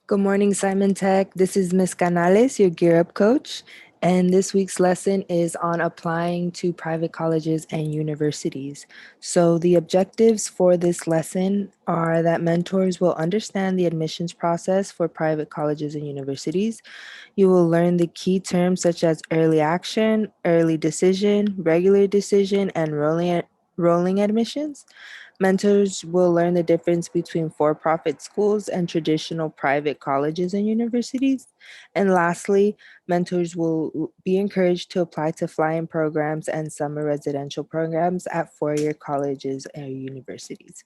Good morning, Simon Tech. This is Miss Canales, your Gear Up coach. And this week's lesson is on applying to private colleges and universities. So, the objectives for this lesson are that mentors will understand the admissions process for private colleges and universities. You will learn the key terms such as early action, early decision, regular decision, and rolling admissions. Mentors will learn the difference between for profit schools and traditional private colleges and universities. And lastly, mentors will be encouraged to apply to fly in programs and summer residential programs at four-year colleges and universities.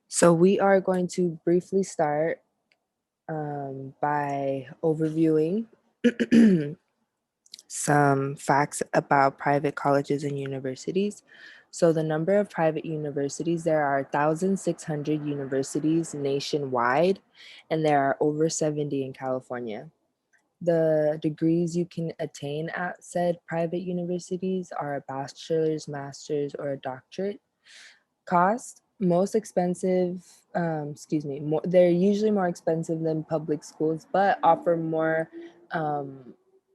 So, we are going to briefly start by overviewing some facts about private colleges and universities. So, the number of private universities, there are 1,600 universities nationwide, and there are over 70 in California. The degrees you can attain at said private universities are a bachelor's, master's, or a doctorate. Cost, most expensive, they're usually more expensive than public schools, but offer more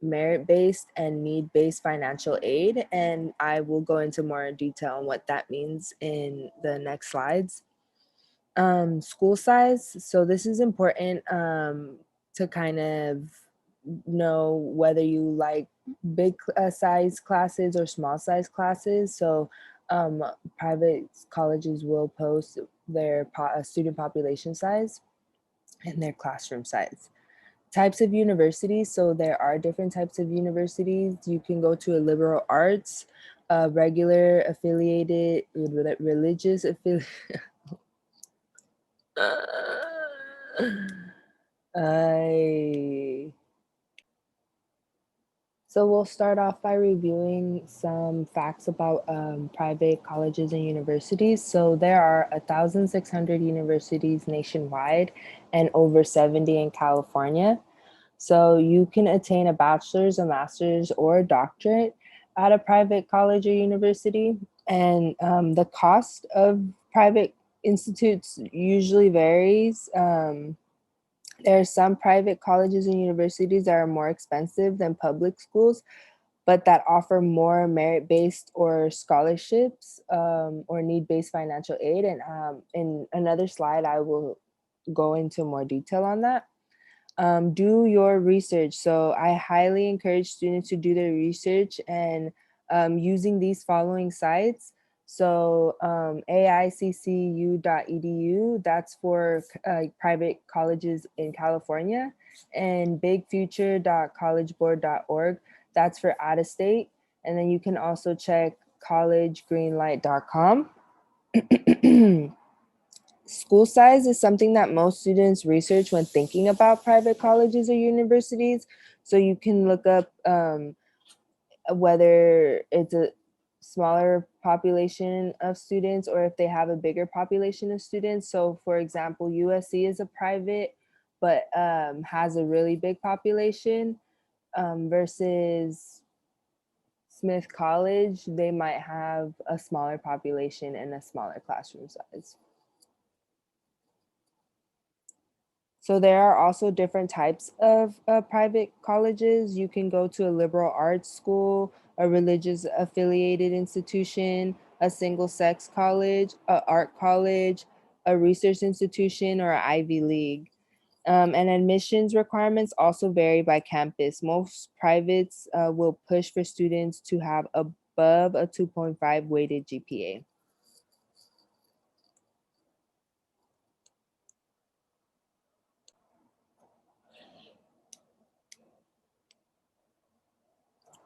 merit-based and need-based financial aid. And I will go into more detail on what that means in the next slides. School size. So this is important to kind of know whether you like big size classes or small size classes. So um, private colleges will post their student population size and their classroom size. Types of universities. So there are different types of universities. You can go to a liberal arts, regular affiliated, religious affiliated. I So we'll start off by reviewing some facts about private colleges and universities. So there are 1,600 universities nationwide and over 70 in California. So you can attain a bachelor's, a master's, or a doctorate at a private college or university. And the cost of private institutes usually varies. There are some private colleges and universities that are more expensive than public schools, but that offer more merit-based or scholarships or need-based financial aid. And in another slide, I will go into more detail on that. Do your research. So I highly encourage students to do their research and using these following sites. So aiccu.edu, that's for private colleges in California, and bigfuture.collegeboard.org, that's for out of state. And then you can also check collegegreenlight.com. School size is something that most students research when thinking about private colleges or universities. So you can look up whether it's a smaller population of students or if they have a bigger population of students. So for example, USC is a private, but has a really big population versus Smith College, they might have a smaller population and a smaller classroom size. So there are also different types of private colleges. You can go to a liberal arts school, a religious affiliated institution, a single sex college, a art college, a research institution, or an Ivy League. And admissions requirements also vary by campus. Most privates will push for students to have above a 2.5 weighted GPA.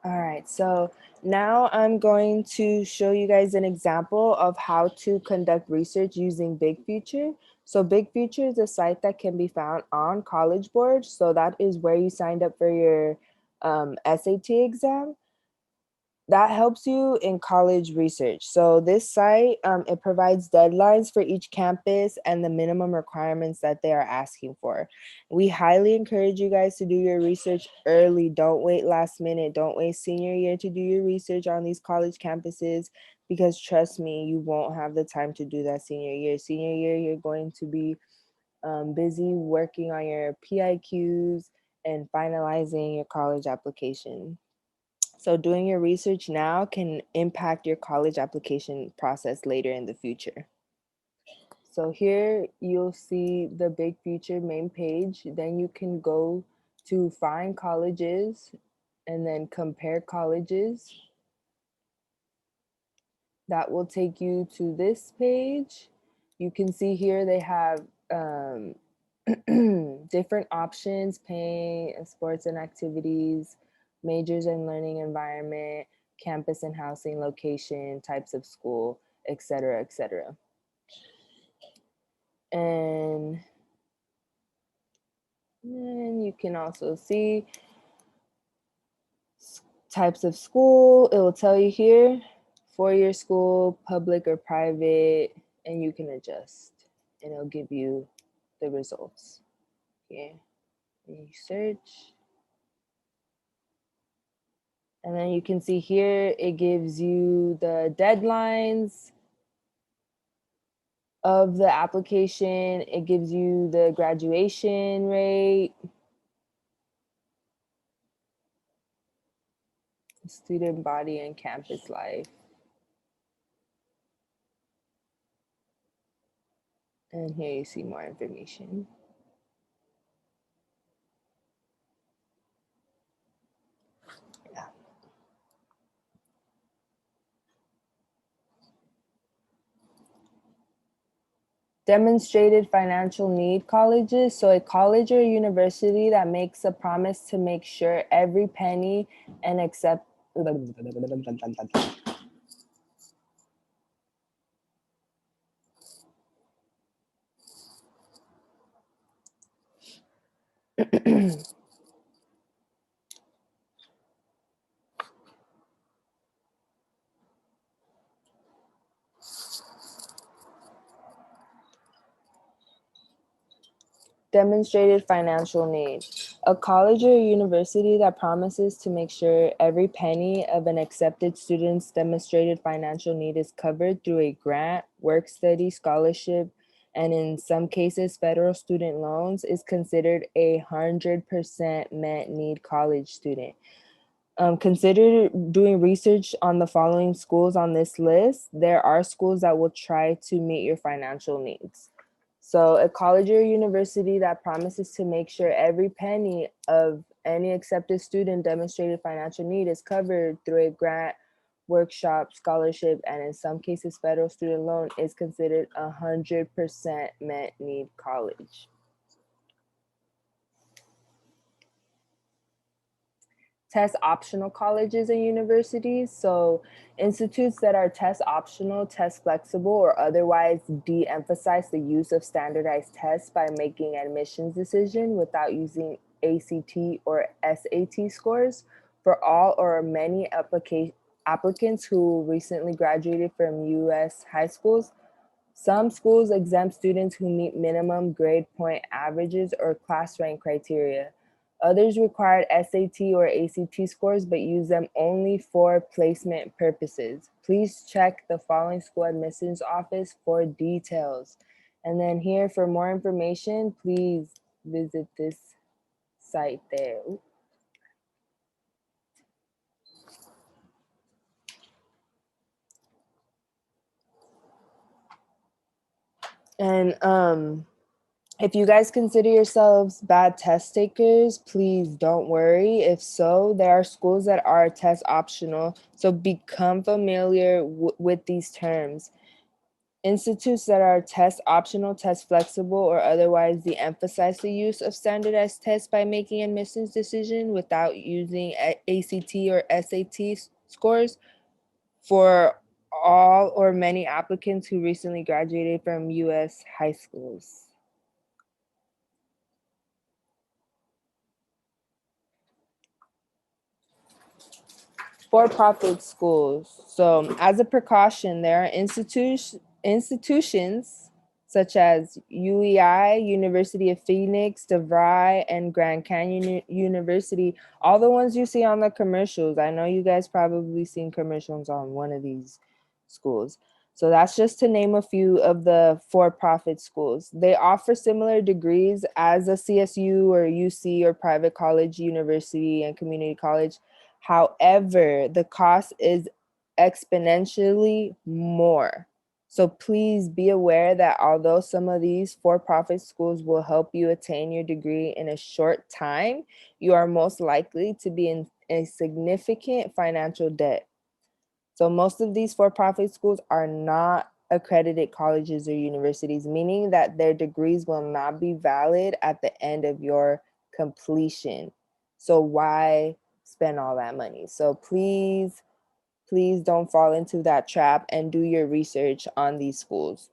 All right, so now I'm going to show you guys an example of how to conduct research using Big Future. So Big Future is a site that can be found on College Board. So that is where you signed up for your SAT exam. That helps you in college research. So this site, it provides deadlines for each campus and the minimum requirements that they are asking for. We highly encourage you guys to do your research early. Don't wait last minute. Don't wait senior year to do your research on these college campuses, because trust me, you won't have the time to do that senior year. Senior year, you're going to be busy working on your PIQs and finalizing your college application. So doing your research now can impact your college application process later in the future. So here you'll see the Big Future main page. Then you can go to find colleges and then compare colleges. That will take you to this page. You can see here they have different options: paying, sports and activities, majors and learning environment, campus and housing location, types of school, etc., etc. And then you can also see types of school. It will tell you here, four-year school, public or private, and you can adjust and it'll give you the results. Okay, and you search. And then you can see here, it gives you the deadlines of the application. It gives you the graduation rate, student body and campus life. And here you see more information. Yeah. Demonstrated financial need colleges. So a college or university that makes a promise to make sure every penny and accept demonstrated financial need. A college or university that promises to make sure every penny of an accepted student's demonstrated financial need is covered through a grant, work study, scholarship, and in some cases, federal student loans is considered 100% met need college student. Consider doing research on the following schools on this list. There are schools that will try to meet your financial needs. So a college or university that promises to make sure every penny of any accepted student demonstrated financial need is covered through a grant, workshop, scholarship, and in some cases, federal student loan is considered 100% met need college. Test optional colleges and universities. So institutes that are test optional, test flexible, or otherwise de-emphasize the use of standardized tests by making admissions decision without using ACT or SAT scores for all or many applicants who recently graduated from US high schools. Some schools exempt students who meet minimum grade point averages or class rank criteria. Others required SAT or ACT scores but use them only for placement purposes. Please check the following school admissions office for details. And then here for more information, please visit this site there. Ooh. And if you guys consider yourselves bad test takers, please don't worry. If so, there are schools that are test optional. So become familiar with these terms. Institutes that are test optional, test flexible, or otherwise de-emphasize the use of standardized tests by making admissions decision without using ACT or SAT scores for all or many applicants who recently graduated from US high schools. For-profit schools. So, as a precaution, there are institutions such as UEI, University of Phoenix, DeVry, and Grand Canyon University. All the ones you see on the commercials. I know you guys probably seen commercials on one of these schools. So that's just to name a few of the for-profit schools. They offer similar degrees as a CSU or UC or private college, university, and community college. However, the cost is exponentially more. So please be aware that although some of these for-profit schools will help you attain your degree in a short time, you are most likely to be in a significant financial debt. So most of these for-profit schools are not accredited colleges or universities, meaning that their degrees will not be valid at the end of your completion. So why spend all that money? So please don't fall into that trap and do your research on these schools.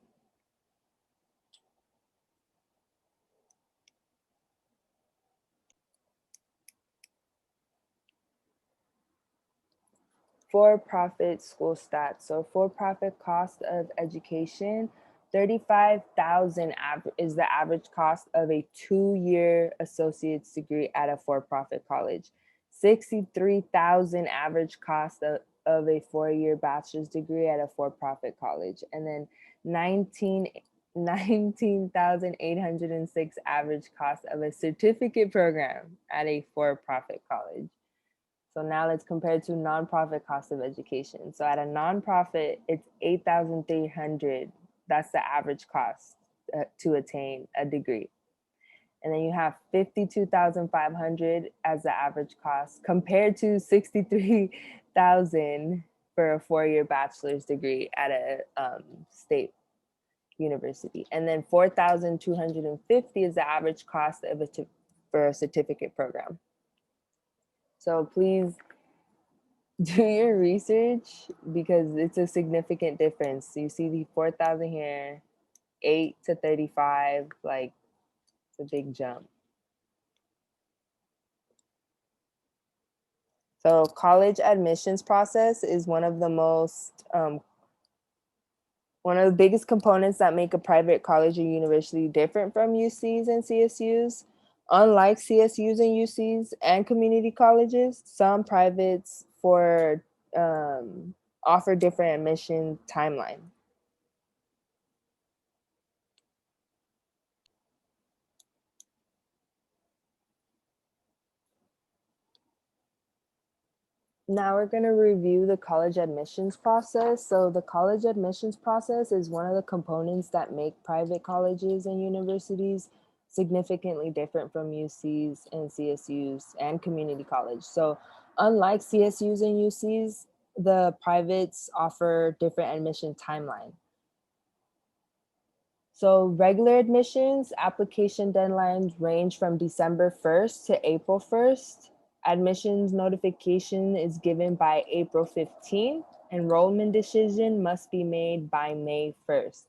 For-profit school stats. So for-profit cost of education, 35,000 is the average cost of a 2-year associate's degree at a for-profit college. 63,000 average cost of a 4-year bachelor's degree at a for-profit college. And then 19,806 average cost of a certificate program at a for-profit college. So now let's compare to nonprofit cost of education. So at a nonprofit, it's 8,300. That's the average cost to attain a degree. And then you have 52,500 as the average cost compared to 63,000 for a 4-year bachelor's degree at a state university. And then 4,250 is the average cost of for a certificate program. So please do your research because it's a significant difference. You see the 4,000 here, 8 to 35, like it's a big jump. So college admissions process is one of the biggest components that make a private college or university different from UCs and CSUs. Unlike CSUs and UCs and community colleges, some privates offer different admission timeline. Now we're going to review the college admissions process. So the college admissions process is one of the components that make private colleges and universities significantly different from UCs and CSUs and community college. So unlike CSUs and UCs, the privates offer different admission timeline. So regular admissions, application deadlines range from December 1st to April 1st. Admissions notification is given by April 15th. Enrollment decision must be made by May 1st.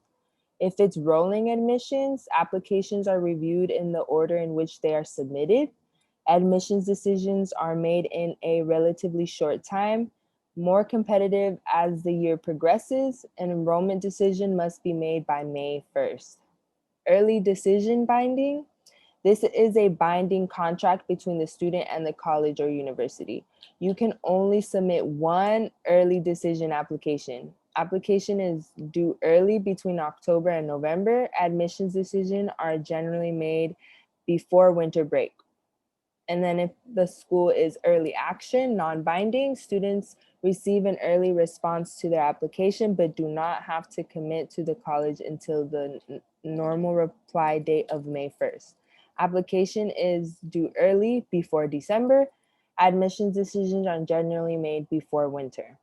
If it's rolling admissions, applications are reviewed in the order in which they are submitted. Admissions decisions are made in a relatively short time, more competitive as the year progresses. An enrollment decision must be made by May 1st. Early decision binding. This is a binding contract between the student and the college or university. You can only submit one early decision application. Application is due early between October and November. Admissions decisions are generally made before winter break. And then if the school is early action, non-binding, students receive an early response to their application, but do not have to commit to the college until the normal reply date of May 1st. Application is due early before December. Admissions decisions are generally made before winter.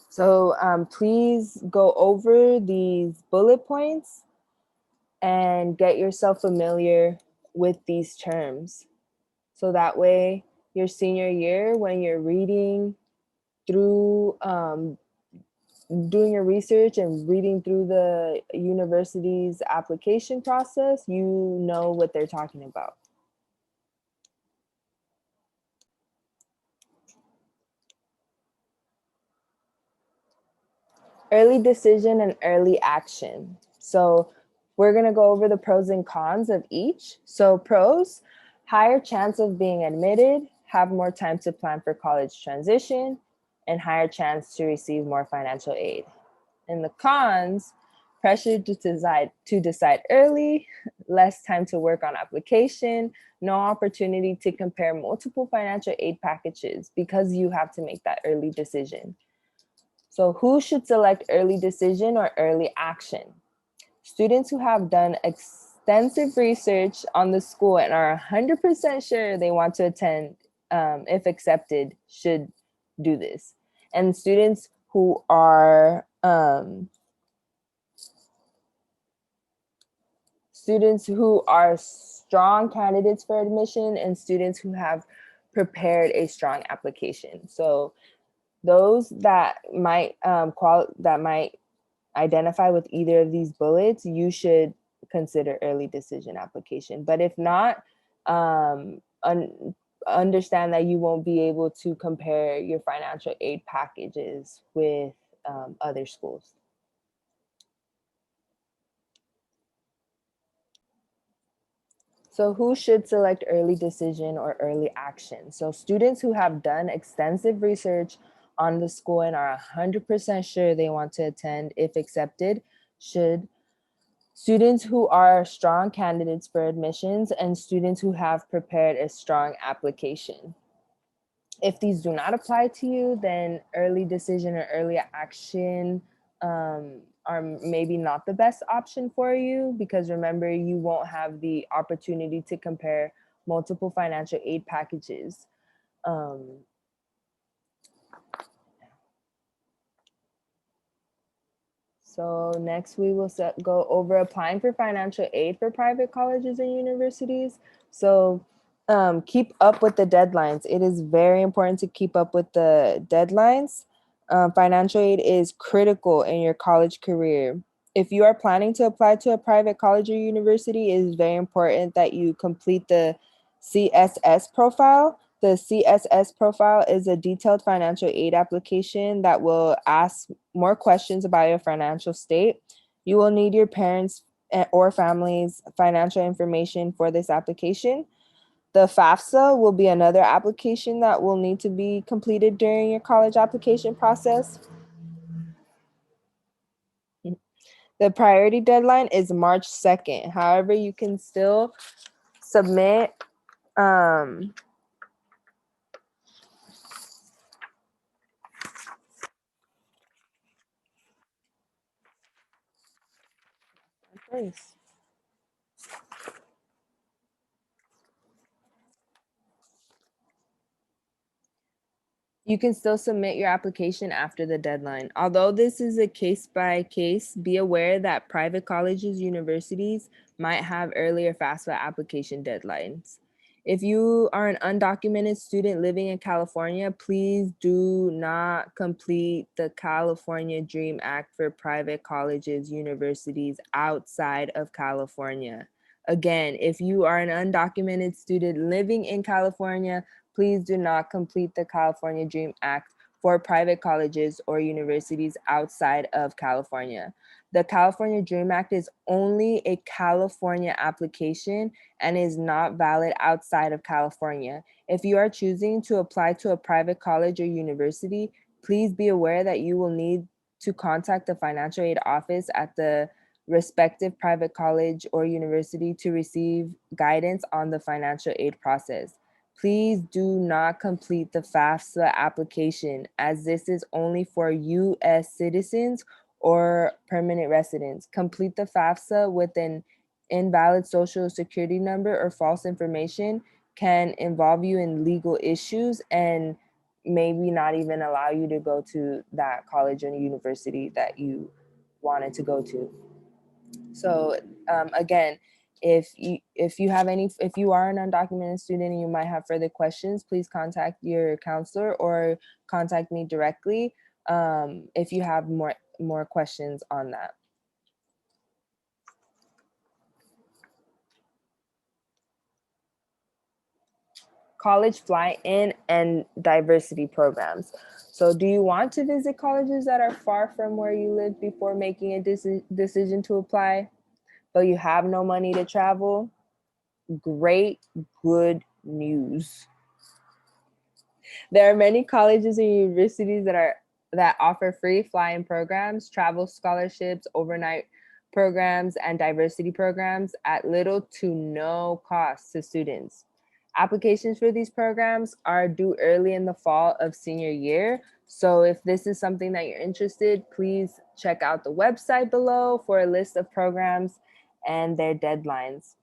So please go over these bullet points and get yourself familiar with these terms. So that way, your senior year, when you're reading through, doing your research and reading through the university's application process, you know what they're talking about. Early decision and early action. So we're going to go over the pros and cons of each. So pros, higher chance of being admitted, have more time to plan for college transition, and higher chance to receive more financial aid. And the cons, pressure to decide early, less time to work on application, no opportunity to compare multiple financial aid packages because you have to make that early decision. So who should select early decision or early action? Students who have done extensive research on the school and are 100% sure they want to attend, if accepted, should do this. And students who are strong candidates for admission, and students who have prepared a strong application. So those that might identify with either of these bullets, you should consider early decision application. But if not, understand that you won't be able to compare your financial aid packages with other schools. So who should select early decision or early action? So students who have done extensive research on the school and are 100% sure they want to attend if accepted should. Students who are strong candidates for admissions, and students who have prepared a strong application. If these do not apply to you, then early decision or early action are maybe not the best option for you, because remember, you won't have the opportunity to compare multiple financial aid packages. Um, So next we will go over applying for financial aid for private colleges and universities. So keep up with the deadlines. It is very important to keep up with the deadlines. Financial aid is critical in your college career. If you are planning to apply to a private college or university, it is very important that you complete the CSS profile. The CSS profile is a detailed financial aid application that will ask more questions about your financial state. You will need your parents or family's financial information for this application. The FAFSA will be another application that will need to be completed during your college application process. The priority deadline is March 2nd. However, you can still submit place. You can still submit your application after the deadline. Although this is a case by case, be aware that private colleges, universities might have earlier FAFSA application deadlines. If you are an undocumented student living in California, please do not complete the California Dream Act for private colleges, universities outside of California. Again, if you are an undocumented student living in California, please do not complete the California Dream Act for private colleges or universities outside of California. The California Dream Act is only a California application and is not valid outside of California. If you are choosing to apply to a private college or university, please be aware that you will need to contact the financial aid office at the respective private college or university to receive guidance on the financial aid process. Please do not complete the FAFSA application, as this is only for U.S. citizens or permanent residents. Complete the FAFSA with an invalid social security number or false information can involve you in legal issues and maybe not even allow you to go to that college or university that you wanted to go to. So again, if you are an undocumented student and you might have further questions, please contact your counselor or contact me directly if you have more questions on that. College fly-in and diversity programs. So do you want to visit colleges that are far from where you live before making a decision to apply, but you have no money to travel? Great, good news. There are many colleges and universities that are that offer free fly-in programs, travel scholarships, overnight programs, and diversity programs at little to no cost to students. Applications for these programs are due early in the fall of senior year. So if this is something that you're interested, please check out the website below for a list of programs and their deadlines.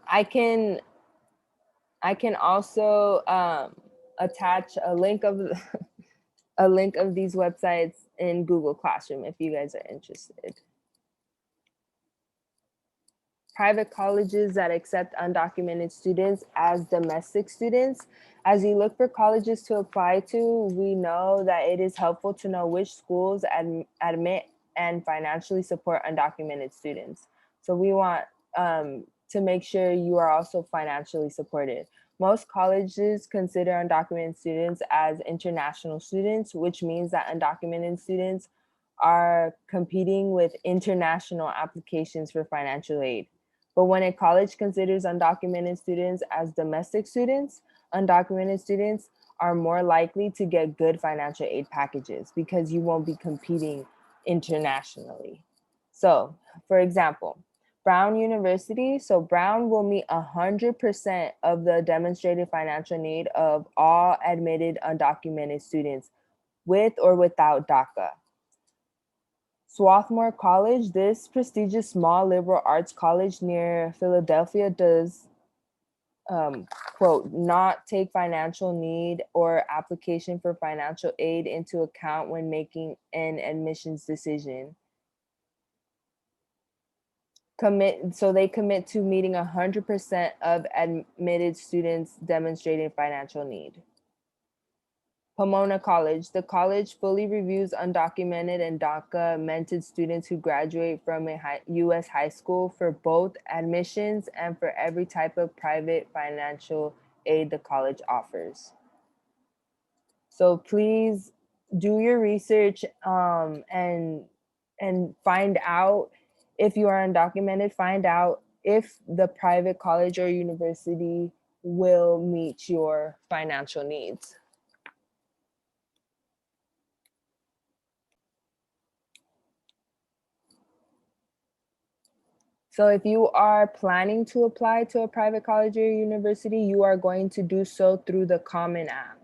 I can also attach a link of a link of these websites in Google Classroom if you guys are interested. Private colleges that accept undocumented students as domestic students. As you look for colleges to apply to, we know that it is helpful to know which schools admit and financially support undocumented students. So we want to make sure you are also financially supported. Most colleges consider undocumented students as international students, which means that undocumented students are competing with international applications for financial aid. But when a college considers undocumented students as domestic students, undocumented students are more likely to get good financial aid packages because you won't be competing internationally. So, for example, Brown University, so Brown will meet 100% of the demonstrated financial need of all admitted undocumented students with or without DACA. Swarthmore College, this prestigious small liberal arts college near Philadelphia, does, quote, not take financial need or application for financial aid into account when making an admissions decision. So they commit to meeting 100% of admitted students demonstrating financial need. Pomona College. The college fully reviews undocumented and DACA-mented students who graduate from a U.S. high school for both admissions and for every type of private financial aid the college offers. So please do your research and find out if you are undocumented. Find out if the private college or university will meet your financial needs. So if you are planning to apply to a private college or university, you are going to do so through the Common App.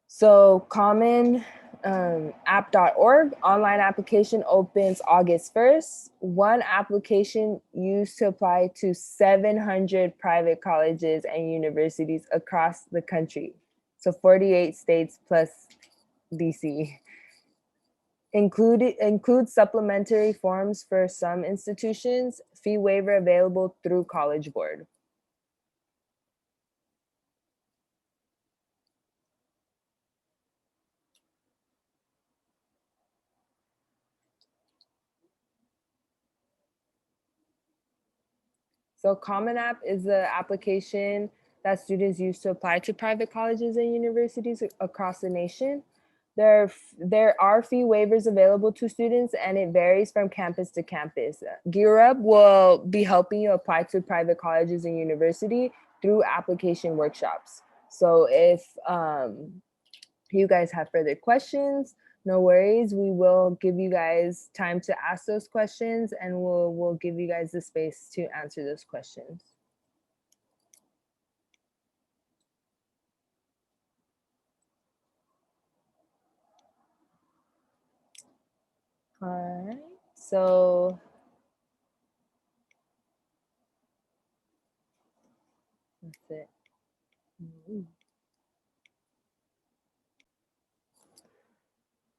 So Common app.org online application opens August 1st. One application used to apply to 700 private colleges and universities across the country. So 48 states plus DC. Includes supplementary forms for some institutions, fee waiver available through College Board. So Common App is the application that students use to apply to private colleges and universities across the nation. There are fee waivers available to students, and it varies from campus to campus. Gear Up will be helping you apply to private colleges and university through application workshops. So if you guys have further questions, no worries. We will give you guys time to ask those questions, and we'll give you guys the space to answer those questions. All right. So that's it.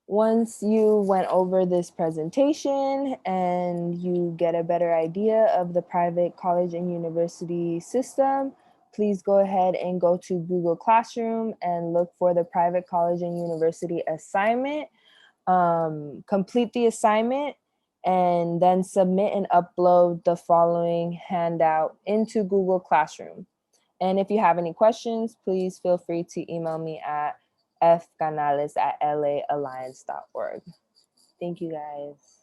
Once you went over this presentation and you get a better idea of the private college and university system, please go ahead and go to Google Classroom and look for the private college and university assignment. Complete the assignment and then submit and upload the following handout into Google Classroom. And if you have any questions, please feel free to email me at fcanales@laalliance.org. Thank you guys.